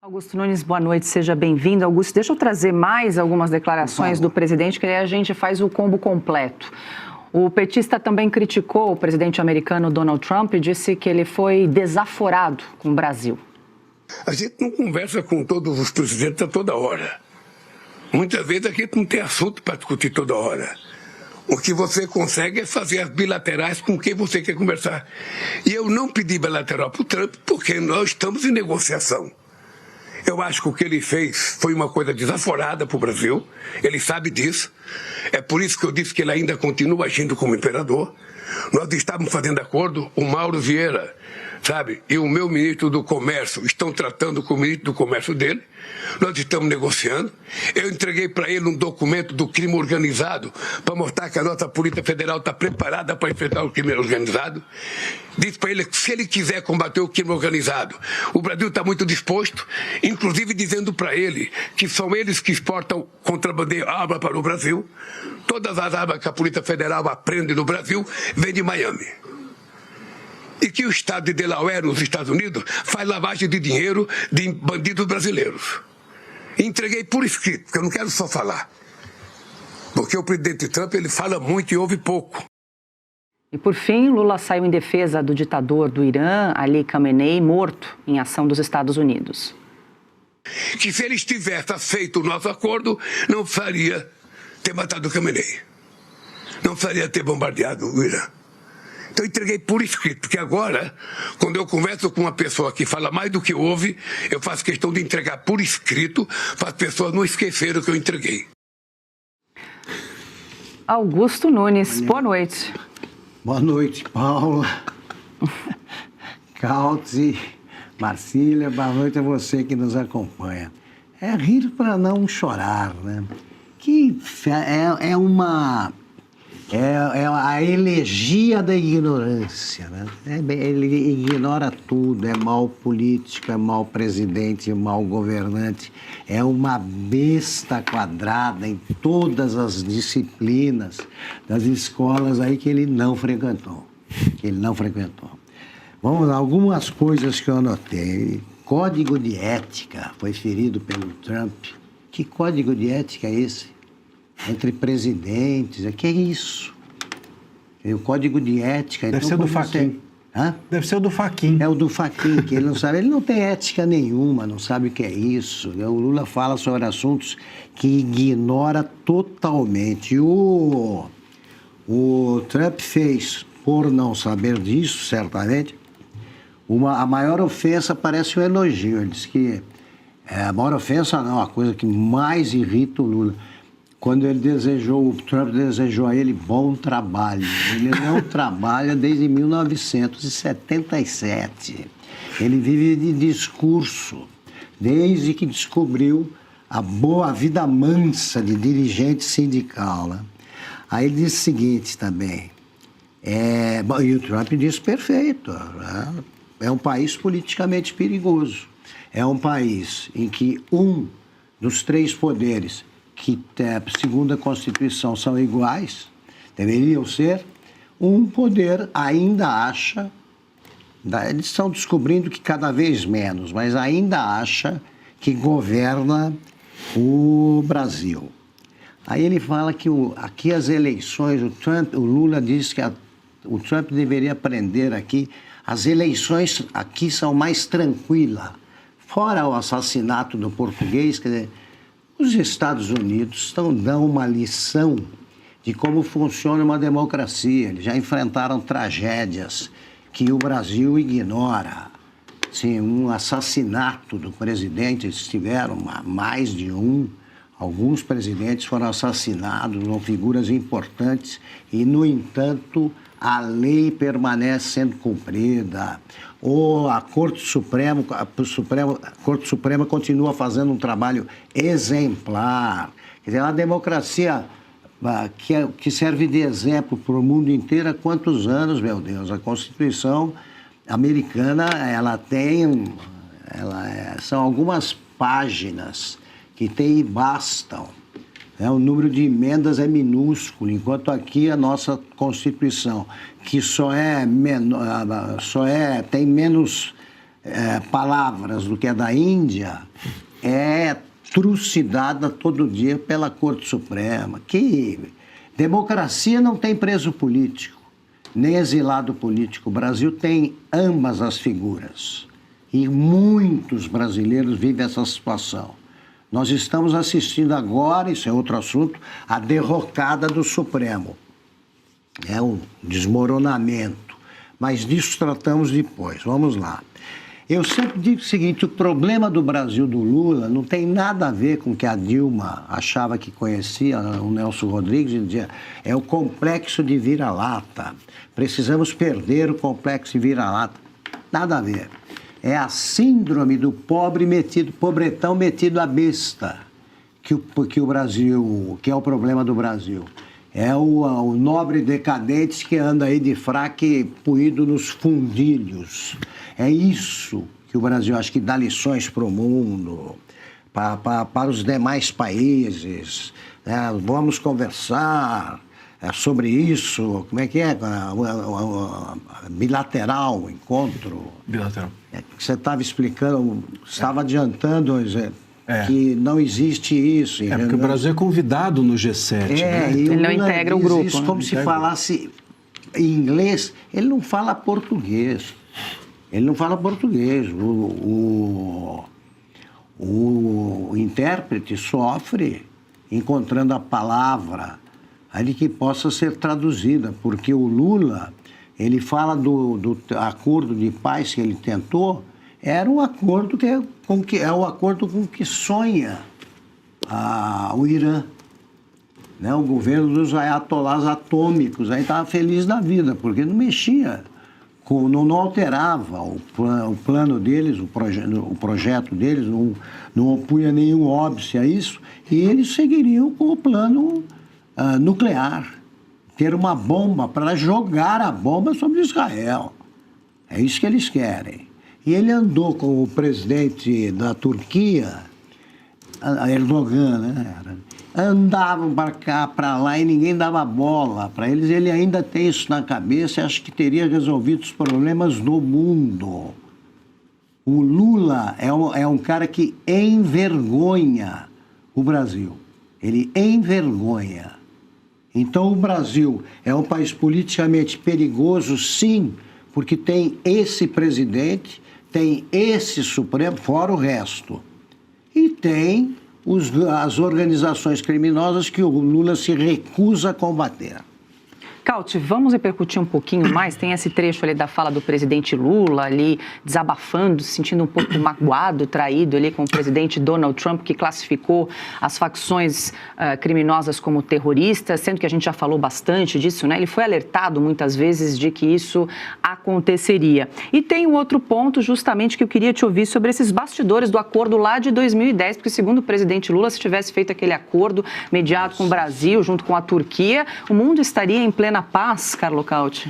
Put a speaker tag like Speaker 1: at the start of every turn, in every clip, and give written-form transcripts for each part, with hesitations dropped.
Speaker 1: Augusto Nunes, boa noite, seja bem-vindo. Augusto, deixa eu trazer mais algumas declarações do presidente, que aí a gente faz o combo completo. O petista também criticou o presidente americano Donald Trump e disse que ele foi desaforado com o Brasil.
Speaker 2: A gente não conversa com todos os presidentes a toda hora. Muitas vezes a gente não tem assunto para discutir toda hora. O que você consegue é fazer as bilaterais com quem você quer conversar. E eu não pedi bilateral para o Trump porque nós estamos em negociação. Eu acho que o que ele fez foi uma coisa desaforada para o Brasil. Ele sabe disso. É por isso que eu disse que ele ainda continua agindo como imperador. Nós estávamos fazendo acordo, o Mauro Vieira, sabe, e o meu ministro do Comércio estão tratando com o ministro do Comércio dele. Nós estamos negociando. Eu entreguei para ele um documento do crime organizado para mostrar que a nossa Polícia Federal está preparada para enfrentar o crime organizado. Disse para ele que se ele quiser combater o crime organizado, o Brasil está muito disposto, inclusive dizendo para ele que são eles que exportam contrabandeio arma para o Brasil. Todas as armas que a Polícia Federal aprende no Brasil vêm de Miami. E que o estado de Delaware, nos Estados Unidos, faz lavagem de dinheiro de bandidos brasileiros. Entreguei por escrito, porque eu não quero só falar. Porque o presidente Trump, ele fala muito e ouve pouco.
Speaker 1: E por fim, Lula saiu em defesa do ditador do Irã, Ali Khamenei, morto em ação dos Estados Unidos.
Speaker 2: Que se ele tivesse feito o nosso acordo, não faria ter matado o Khamenei. Não faria ter bombardeado o Irã. Então eu entreguei por escrito, porque agora, quando eu converso com uma pessoa que fala mais do que ouve, eu faço questão de entregar por escrito para as pessoas não esquecerem o que eu entreguei.
Speaker 1: Augusto Nunes, boa noite.
Speaker 3: Boa noite, Paula, Cautzi, Marcília, boa noite a você que nos acompanha. É rir para não chorar, né? Que é a elegia da ignorância, né? Ele ignora tudo, é mau político, é mau presidente, é mau governante, é uma besta quadrada em todas as disciplinas das escolas aí que ele não frequentou. Vamos lá, algumas coisas que eu anotei. Código de ética foi ferido pelo Trump. Que código de ética é esse? Entre presidentes, que é isso? O código de ética...
Speaker 4: Deve ser do Fachin.
Speaker 3: Hã?
Speaker 4: Deve ser o do Fachin.
Speaker 3: É o do Fachin, que ele não sabe. Ele não tem ética nenhuma, não sabe o que é isso. O Lula fala sobre assuntos que ignora totalmente. O Trump fez, por não saber disso, certamente, a maior ofensa parece um elogio. Ele disse que a maior ofensa não, a coisa que mais irrita o Lula. Quando o Trump desejou a ele bom trabalho. Ele não trabalha desde 1977. Ele vive de discurso, desde que descobriu a vida mansa de dirigente sindical. Né? Aí ele disse o seguinte também, e o Trump disse perfeito, né? É um país politicamente perigoso. É um país em que um dos três poderes que, segundo a Constituição, são iguais, deveriam ser, um poder ainda acha, eles estão descobrindo que cada vez menos, mas ainda acha que governa o Brasil. Aí ele fala que aqui as eleições, o Lula diz que o Trump deveria aprender aqui, as eleições aqui são mais tranquilas, fora o assassinato do português, quer dizer, os Estados Unidos dão uma lição de como funciona uma democracia. Eles já enfrentaram tragédias que o Brasil ignora. Sim, um assassinato do presidente, eles tiveram mais de um. Alguns presidentes foram assassinados, são figuras importantes e, no entanto, a lei permanece sendo cumprida. Ou a Corte Suprema continua fazendo um trabalho exemplar. Quer dizer, é uma democracia que serve de exemplo para o mundo inteiro há quantos anos, meu Deus? A Constituição americana, são algumas páginas que tem e bastam. O número de emendas é minúsculo, enquanto aqui a nossa Constituição, que tem menos palavras do que é da Índia é trucidada todo dia pela Corte Suprema. Que democracia não tem preso político, nem exilado político. O Brasil tem ambas as figuras. E muitos brasileiros vivem essa situação. Nós estamos assistindo agora, isso é outro assunto, a derrocada do Supremo. É um desmoronamento. Mas disso tratamos depois. Vamos lá. Eu sempre digo o seguinte, o problema do Brasil do Lula não tem nada a ver com o que a Dilma achava que conhecia, o Nelson Rodrigues, e dizia, é o complexo de vira-lata. Precisamos perder o complexo de vira-lata. Nada a ver. É a síndrome do pobretão metido à besta, que o Brasil, que é o problema do Brasil. É o nobre decadente que anda aí de fraque puído nos fundilhos. É isso que o Brasil acho que dá lições para o mundo, para os demais países. Vamos conversar sobre isso. Como é que é? Bilateral, encontro.
Speaker 4: Bilateral.
Speaker 3: Você estava explicando, estava adiantando, que não existe isso.
Speaker 4: Porque o Brasil é convidado no G7. Né?
Speaker 1: Ele não integra o grupo.
Speaker 3: Isso como se falasse em inglês. Ele não fala português. Ele não fala português. O intérprete sofre encontrando a palavra ali que possa ser traduzida, porque o Lula, ele fala do acordo de paz que ele tentou, era um acordo é o acordo com que sonha o Irã. Né? O governo dos ayatolás atômicos aí estava feliz da vida, porque não mexia, não alterava o plano deles, o projeto deles, não opunha nenhum óbice a isso, e eles seguiriam com o plano nuclear, ter uma bomba para jogar a bomba sobre Israel. É isso que eles querem. E ele andou com o presidente da Turquia, Erdogan, né? Andavam para cá, para lá, e ninguém dava bola para eles. Ele ainda tem isso na cabeça e acha que teria resolvido os problemas do mundo. O Lula é um cara que envergonha o Brasil. Ele envergonha. Então, o Brasil é um país politicamente perigoso, sim, porque tem esse presidente, tem esse Supremo, fora o resto. E tem as organizações criminosas que o Lula se recusa a combater.
Speaker 1: Cauti, vamos repercutir um pouquinho mais. Tem esse trecho ali da fala do presidente Lula, ali desabafando, se sentindo um pouco magoado, traído ali com o presidente Donald Trump, que classificou as facções criminosas como terroristas, sendo que a gente já falou bastante disso, né? Ele foi alertado muitas vezes de que isso aconteceria. E tem um outro ponto, justamente, que eu queria te ouvir sobre esses bastidores do acordo lá de 2010, porque segundo o presidente Lula, se tivesse feito aquele acordo mediado com o Brasil, junto com a Turquia, o mundo estaria em plena paz, Carlo Cauti?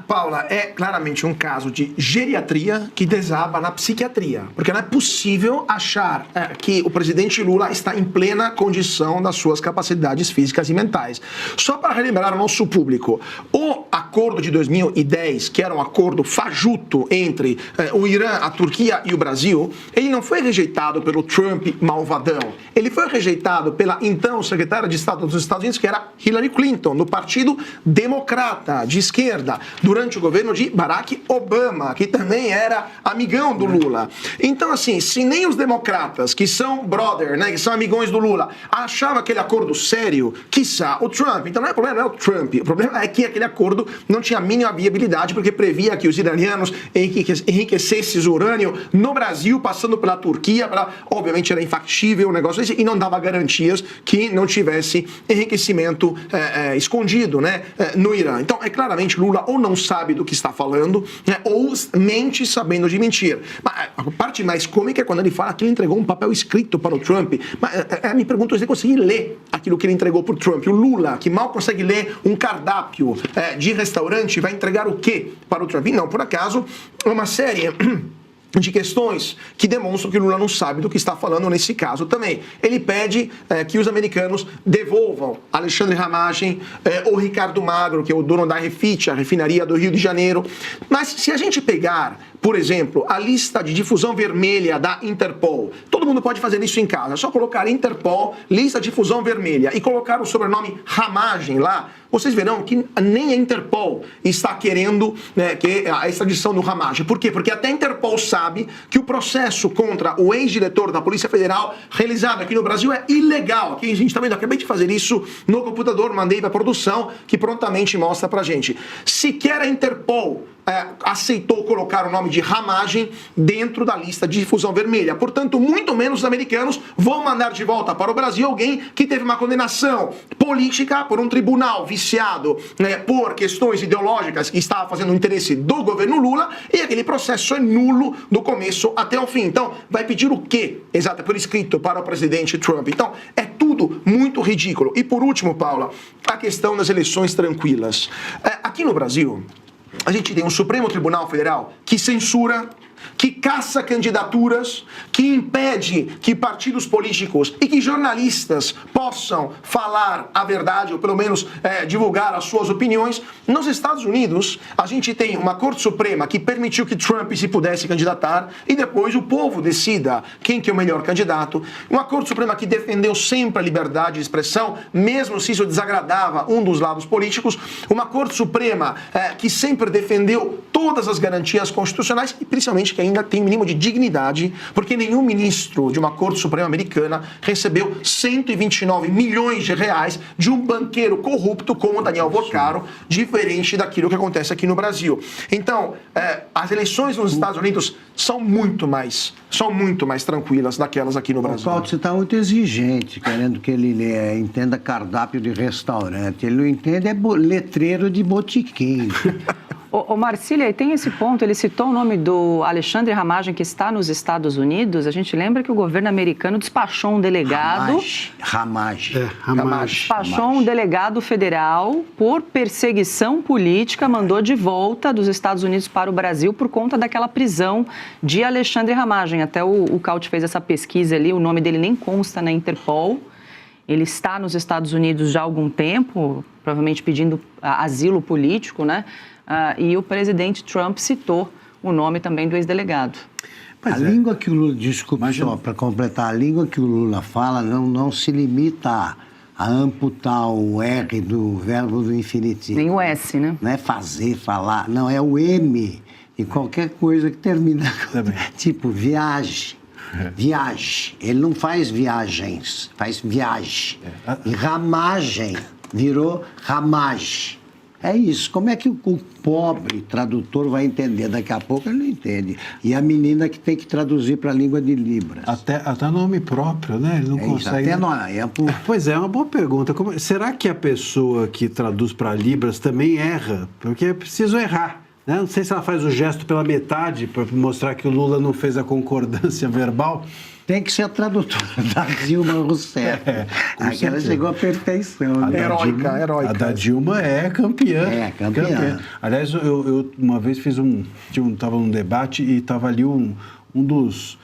Speaker 5: Paula, é claramente um caso de geriatria que desaba na psiquiatria, porque não é possível achar que o presidente Lula está em plena condição das suas capacidades físicas e mentais. Só para relembrar ao nosso público, o acordo de 2010, que era um acordo fajuto entre o Irã, a Turquia e o Brasil, ele não foi rejeitado pelo Trump malvadão, ele foi rejeitado pela então secretária de Estado dos Estados Unidos, que era Hillary Clinton, do Partido Democrata, de esquerda, durante o governo de Barack Obama, que também era amigão do Lula. Então, assim, se nem os democratas, que são brother, né, que são amigões do Lula, achavam aquele acordo sério, quiçá o Trump. Então, o problema não é o Trump, o problema é que aquele acordo não tinha a mínima viabilidade, porque previa que os iranianos enriquecessem urânio no Brasil, passando pela Turquia, obviamente era infactível o negócio desse, e não dava garantias que não tivesse enriquecimento escondido, né, no Irã. Então, é claramente Lula ou não sabe do que está falando, né, ou mente sabendo de mentir. Mas a parte mais cômica é quando ele fala que ele entregou um papel escrito para o Trump. Mas me pergunto se ele conseguiu ler aquilo que ele entregou para o Trump. O Lula, que mal consegue ler um cardápio de restaurante, vai entregar o quê para o Trump? E não, por acaso, uma série de questões que demonstram que o Lula não sabe do que está falando nesse caso também. Ele pede que os americanos devolvam Alexandre Ramagem ou Ricardo Magro, que é o dono da Refit, a refinaria do Rio de Janeiro. Mas se a gente pegar por exemplo, a lista de difusão vermelha da Interpol. Todo mundo pode fazer isso em casa. É só colocar Interpol, lista de difusão vermelha, e colocar o sobrenome Ramagem lá. Vocês verão que nem a Interpol está querendo, né, que a extradição do Ramagem. Por quê? Porque até a Interpol sabe que o processo contra o ex-diretor da Polícia Federal, realizado aqui no Brasil, é ilegal. Aqui a gente está vendo, acabei de fazer isso no computador, mandei para a produção, que prontamente mostra para a gente. Sequer a Interpol aceitou colocar o nome de Ramagem dentro da lista de difusão vermelha. Portanto, muito menos os americanos vão mandar de volta para o Brasil alguém que teve uma condenação política por um tribunal viciado, né, por questões ideológicas que estava fazendo o interesse do governo Lula, e aquele processo é nulo do começo até o fim. Então, vai pedir o quê? Exato, por escrito para o presidente Trump. Então, é tudo muito ridículo. E por último, Paula, a questão das eleições tranquilas. Aqui no Brasil, a gente tem um Supremo Tribunal Federal que censura, que caça candidaturas, que impede que partidos políticos e que jornalistas possam falar a verdade, ou pelo menos divulgar as suas opiniões. Nos Estados Unidos, a gente tem uma Corte Suprema que permitiu que Trump se pudesse candidatar e depois o povo decida quem que é o melhor candidato. Uma Corte Suprema que defendeu sempre a liberdade de expressão, mesmo se isso desagradava um dos lados políticos. Uma Corte Suprema que sempre defendeu todas as garantias constitucionais e principalmente que ainda tem um mínimo de dignidade, porque nenhum ministro de uma Corte Suprema americana recebeu 129 milhões de reais de um banqueiro corrupto como Daniel Boccaro, diferente daquilo que acontece aqui no Brasil. Então, as eleições nos Estados Unidos são muito mais tranquilas daquelas aqui no Brasil.
Speaker 3: Paulo, você está muito exigente, querendo que ele entenda cardápio de restaurante. Ele não entende letreiro de botiquim.
Speaker 1: Ô Marcília, e tem esse ponto, ele citou o nome do Alexandre Ramagem, que está nos Estados Unidos. A gente lembra que o governo americano despachou um delegado...
Speaker 3: Ramagem.
Speaker 1: Despachou um delegado federal por perseguição política, mandou de volta dos Estados Unidos para o Brasil por conta daquela prisão de Alexandre Ramagem. Até o Caute fez essa pesquisa ali, o nome dele nem consta na Interpol. Ele está nos Estados Unidos já há algum tempo, provavelmente pedindo asilo político, né? E o presidente Trump citou o nome também do ex-delegado.
Speaker 3: Língua que o Lula, desculpa, só para completar, a língua que o Lula fala não se limita a amputar o R do verbo do infinitivo.
Speaker 1: Nem o S, né?
Speaker 3: Não é fazer, falar, não, é o M de qualquer coisa que termina tipo viagem. Viagem. Ele não faz viagens, faz viagem. E ramagem virou ramagem. É isso. Como é que o pobre tradutor vai entender? Daqui a pouco ele não entende. E a menina que tem que traduzir para a língua de Libras.
Speaker 4: Até nome próprio, né? Ele não consegue...
Speaker 3: Até nome.
Speaker 4: Pois é uma boa pergunta. Será que a pessoa que traduz para Libras também erra? Porque é preciso errar. Né? Não sei se ela faz o gesto pela metade para mostrar que o Lula não fez a concordância verbal.
Speaker 3: Tem que ser a tradutora da Dilma Rousseff. Aquela chegou à perfeição. Né?
Speaker 5: Heróica.
Speaker 4: A da Dilma é campeã.
Speaker 3: Campeã.
Speaker 4: Aliás, eu uma vez fiz estava num debate e estava ali um dos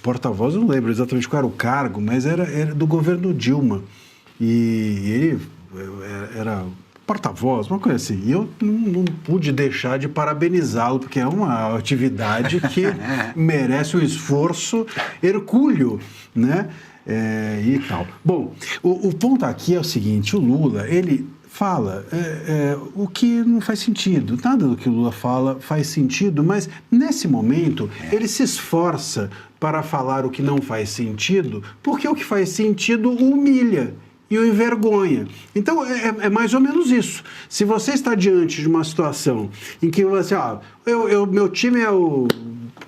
Speaker 4: porta-vozes, não lembro exatamente qual era o cargo, mas era do governo Dilma. E ele era porta-voz, uma coisa assim. E eu não pude deixar de parabenizá-lo, porque é uma atividade que merece um esforço hercúleo, né? E tal. Bom, o ponto aqui é o seguinte, o Lula, ele fala o que não faz sentido. Nada do que o Lula fala faz sentido, mas nesse momento ele se esforça para falar o que não faz sentido, porque o que faz sentido o humilha e o envergonha. Então, é mais ou menos isso. Se você está diante de uma situação em que você... meu time é o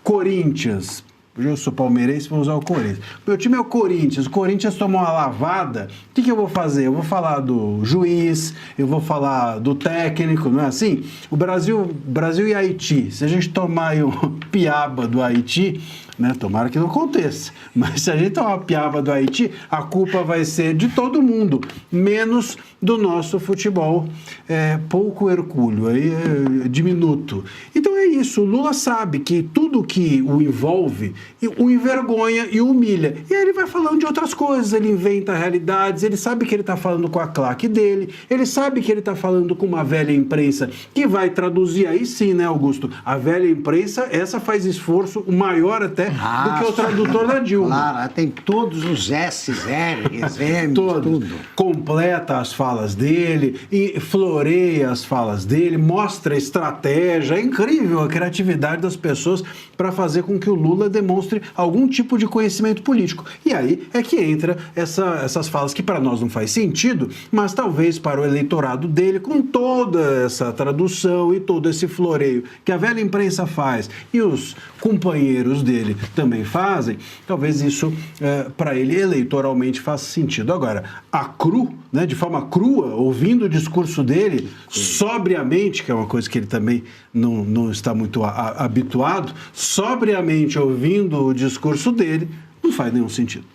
Speaker 4: Corinthians. Eu sou palmeirense, vou usar o Corinthians. Meu time é o Corinthians tomou uma lavada. O que eu vou fazer? Eu vou falar do juiz, eu vou falar do técnico, não é assim? O Brasil e Haiti, se a gente tomar aí o piaba do Haiti, né? Tomara que não aconteça. Mas se a gente tomar uma piaba do Haiti, a culpa vai ser de todo mundo, menos do nosso futebol pouco hercúleo, diminuto. Então é isso, o Lula sabe que tudo que o envolve o envergonha e o humilha. E aí ele vai falando de outras coisas, ele inventa realidades, ele sabe que ele está falando com a claque dele, ele sabe que ele está falando com uma velha imprensa que vai traduzir, aí sim, né, Augusto? A velha imprensa, essa faz esforço maior até do que o tradutor da Dilma.
Speaker 3: Claro, tem todos os S's, R's, M's, tudo.
Speaker 4: Completa as falas dele, e floreia as falas dele, mostra estratégia. É incrível a criatividade das pessoas para fazer com que o Lula demonstre algum tipo de conhecimento político. E aí é que entra essas falas que para nós não faz sentido, mas talvez para o eleitorado dele, com toda essa tradução e todo esse floreio que a velha imprensa faz e os companheiros dele também fazem, talvez isso para ele eleitoralmente faça sentido. Agora, né, de forma crua, ouvindo o discurso dele, sobriamente, que é uma coisa que ele também não está muito habituado, sobriamente ouvindo o discurso dele, não faz nenhum sentido.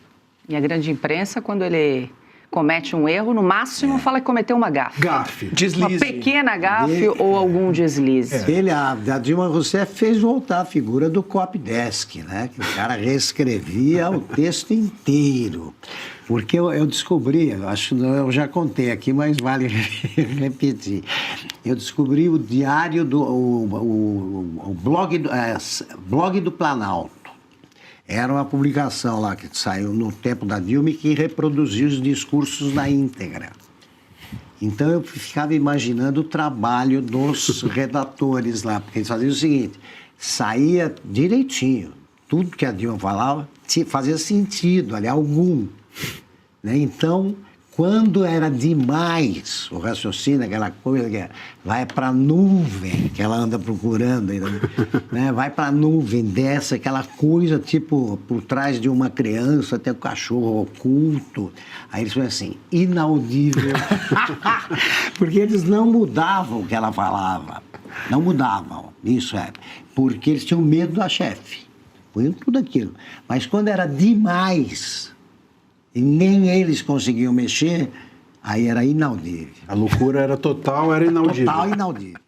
Speaker 1: E a grande imprensa, quando ele comete um erro, no máximo fala que cometeu uma gafe.
Speaker 4: Gafe.
Speaker 5: Deslize.
Speaker 1: Uma pequena gafe ou algum deslize.
Speaker 3: A Dilma Rousseff fez voltar a figura do copydesk, né? Que o cara reescrevia o texto inteiro. Porque eu descobri, eu já contei aqui, mas vale repetir. Eu descobri o diário o blog do Planalto. Era uma publicação lá que saiu no tempo da Dilma e que reproduzia os discursos na íntegra. Então eu ficava imaginando o trabalho dos redatores lá, porque eles faziam o seguinte, saía direitinho, tudo que a Dilma falava fazia sentido, ali, algum. Né? Então, quando era demais o raciocínio, aquela coisa que vai para a nuvem, que ela anda procurando, né? Vai para a nuvem, desce aquela coisa, tipo, por trás de uma criança, até o cachorro oculto. Aí eles falam assim, inaudível. Porque eles não mudavam o que ela falava. Não mudavam, isso é. Porque eles tinham medo da chefe. Foi tudo aquilo. Mas quando era demais, e nem eles conseguiam mexer, aí era inaudível.
Speaker 4: A loucura era total, era inaudível.
Speaker 3: Total inaudível.